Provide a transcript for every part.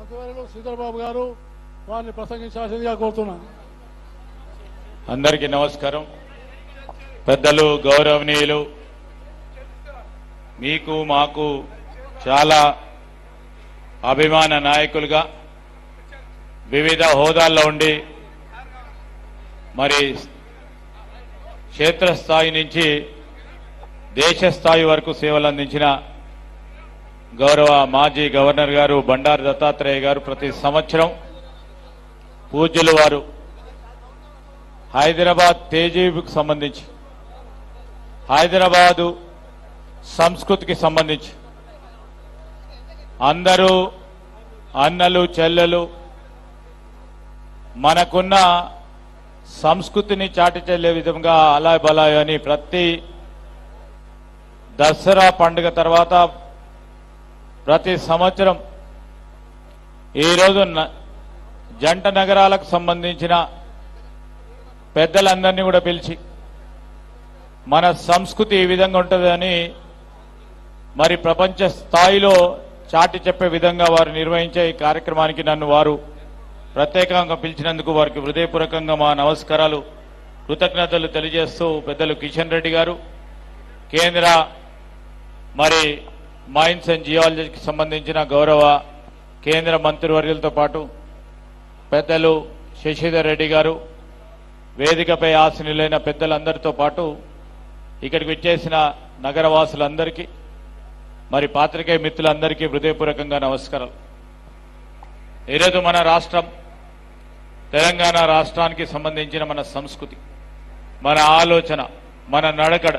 మంత్రివర్యులు శ్రీధర్ బాబు గారు వారిని ప్రసంగించాల్సిందిగా కోరుతున్నాను. అందరికీ నమస్కారం. పెద్దలు గౌరవనీయులు, మీకు మాకు చాలా అభిమాన నాయకులుగా వివిధ హోదాల్లో ఉండి మరి క్షేత్రస్థాయి నుంచి దేశ స్థాయి వరకు సేవలు అందించిన గౌరవ మాజీ గవర్నర్ గారు బండారు దత్తాత్రేయ గారు ప్రతి సంవత్సరం పూజ్యులు వారు హైదరాబాద్ తేజీబుకు సంబంధించి, హైదరాబాదు సంస్కృతికి సంబంధించి అందరూ అన్నలు చెల్లెలు మనకున్న సంస్కృతిని చాటి చెల్లే విధంగా అలాయ్ బలాయ్ అని ప్రతి దసరా పండుగ తర్వాత ప్రతి సంవత్సరం ఈరోజు జంట నగరాలకు సంబంధించిన పెద్దలందరినీ కూడా పిలిచి మన సంస్కృతి ఈ విధంగా ఉంటుందని మరి ప్రపంచ స్థాయిలో చాటి చెప్పే విధంగా వారు నిర్వహించే ఈ కార్యక్రమానికి నన్ను వారు ప్రత్యేకంగా పిలిచినందుకు వారికి హృదయపూర్వకంగా మా నమస్కారాలు, కృతజ్ఞతలు తెలియజేస్తూ పెద్దలు కిషన్ రెడ్డి గారు, కేంద్ర మరి మైన్స్ అండ్ జియాలజీకి సంబంధించిన గౌరవ కేంద్ర మంత్రివర్యులతో పాటు పెద్దలు శశిధర్ రెడ్డి గారు, వేదికపై ఆసీనులైన పెద్దలందరితో పాటు ఇక్కడికి వచ్చేసిన నగరవాసులందరికీ మరి పాత్రికేయ మిత్రులందరికీ హృదయపూర్వకంగా నమస్కారాలు. ఈరోజు మన రాష్ట్రం తెలంగాణ రాష్ట్రానికి సంబంధించిన మన సంస్కృతి, మన ఆలోచన, మన నడకడ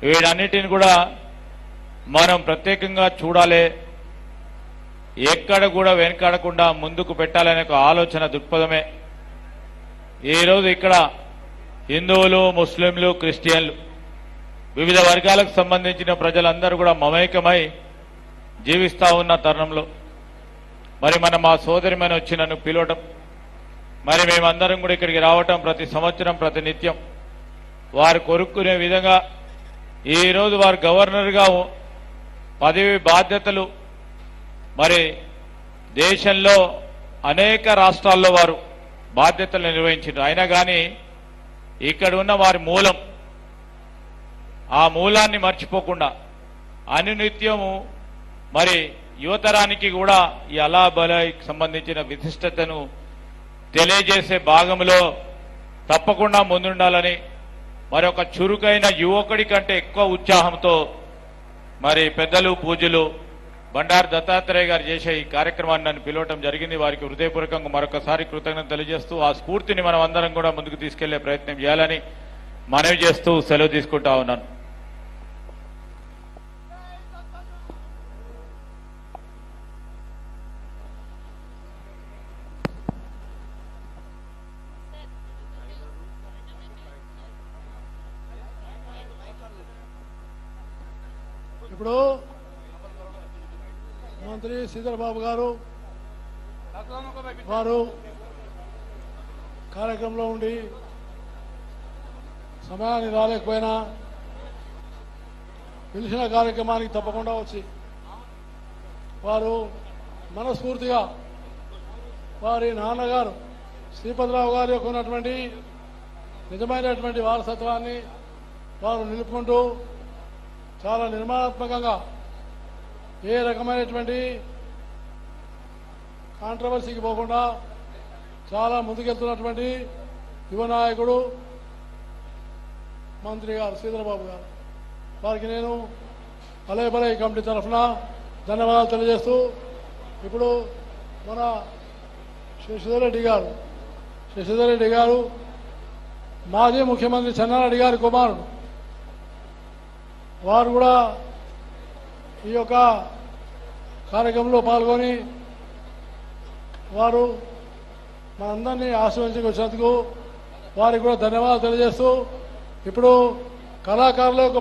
వీటన్నిటిని కూడా మనం ప్రత్యేకంగా చూడాలి, ఎక్కడ కూడా వెనకాడకుండా ముందుకు పెట్టాలనే ఒక ఆలోచన దృక్పథమే ఈరోజు ఇక్కడ హిందువులు, ముస్లింలు, క్రిస్టియన్లు వివిధ వర్గాలకు సంబంధించిన ప్రజలందరూ కూడా మమేకమై జీవిస్తా ఉన్న తరుణంలో మరి మా సోదరిమని వచ్చి నన్ను పిలవటం, మరి మేమందరం కూడా ఇక్కడికి రావటం ప్రతి సంవత్సరం ప్రతి నిత్యం వారు కోరుకునే విధంగా ఈరోజు వారు గవర్నర్గా పదవి బాధ్యతలు మరి దేశంలో అనేక రాష్ట్రాల్లో వారు బాధ్యతలు నిర్వహించారు. అయినా కానీ ఇక్కడ ఉన్న వారి మూలం, ఆ మూలాన్ని మర్చిపోకుండా అనునిత్యము మరి యువతరానికి కూడా ఈ అలాబలాయికి సంబంధించిన విశిష్టతను తెలియజేసే భాగంలో తప్పకుండా ముందుండాలని మరి ఒక చురుకైన యువకుడి కంటే ఎక్కువ ఉత్సాహంతో మరి పెద్దలు పూజ్యులు బండారు దత్తాత్రేయ గారు చేసే ఈ కార్యక్రమాన్ని నన్ను పిలవటం జరిగింది. వారికి హృదయపూర్వకంగా మరొకసారి కృతజ్ఞత తెలియజేస్తూ ఆ స్ఫూర్తిని మనం అందరం కూడా ముందుకు తీసుకెళ్లే ప్రయత్నం చేయాలని మనవి చేస్తూ సెలవు తీసుకుంటా ఉన్నాను. ఇప్పుడు మంత్రి శ్రీధర్ బాబు గారు వారు కార్యక్రమంలో ఉండి సమయాన్ని రాలేకపోయినా పిలిచిన కార్యక్రమానికి తప్పకుండా వచ్చి వారు మనస్ఫూర్తిగా వారి నాన్నగారు శ్రీపతిరావు గారి యొక్క ఉన్నటువంటి నిజమైనటువంటి వారసత్వాన్ని వారు నిలుపుకుంటూ చాలా నిర్మాణాత్మకంగా ఏ రకమైనటువంటి కాంట్రవర్సీకి పోకుండా చాలా ముందుకెళ్తున్నటువంటి యువ నాయకుడు మంత్రి గారు శ్రీధర్ బాబు గారు, వారికి నేను అలయబలై కమిటీ తరఫున ధన్యవాదాలు తెలియజేస్తూ ఇప్పుడు మన శశిధర్ రెడ్డి గారు మాజీ ముఖ్యమంత్రి చెన్నారెడ్డి గారి కుమారుడు, వారు కూడా ఈ యొక్క కార్యక్రమంలో పాల్గొని వారు మనందరినీ ఆశీర్వదించి వచ్చినందుకు వారికి కూడా ధన్యవాదాలు తెలియజేస్తూ ఇప్పుడు కళాకారుల యొక్క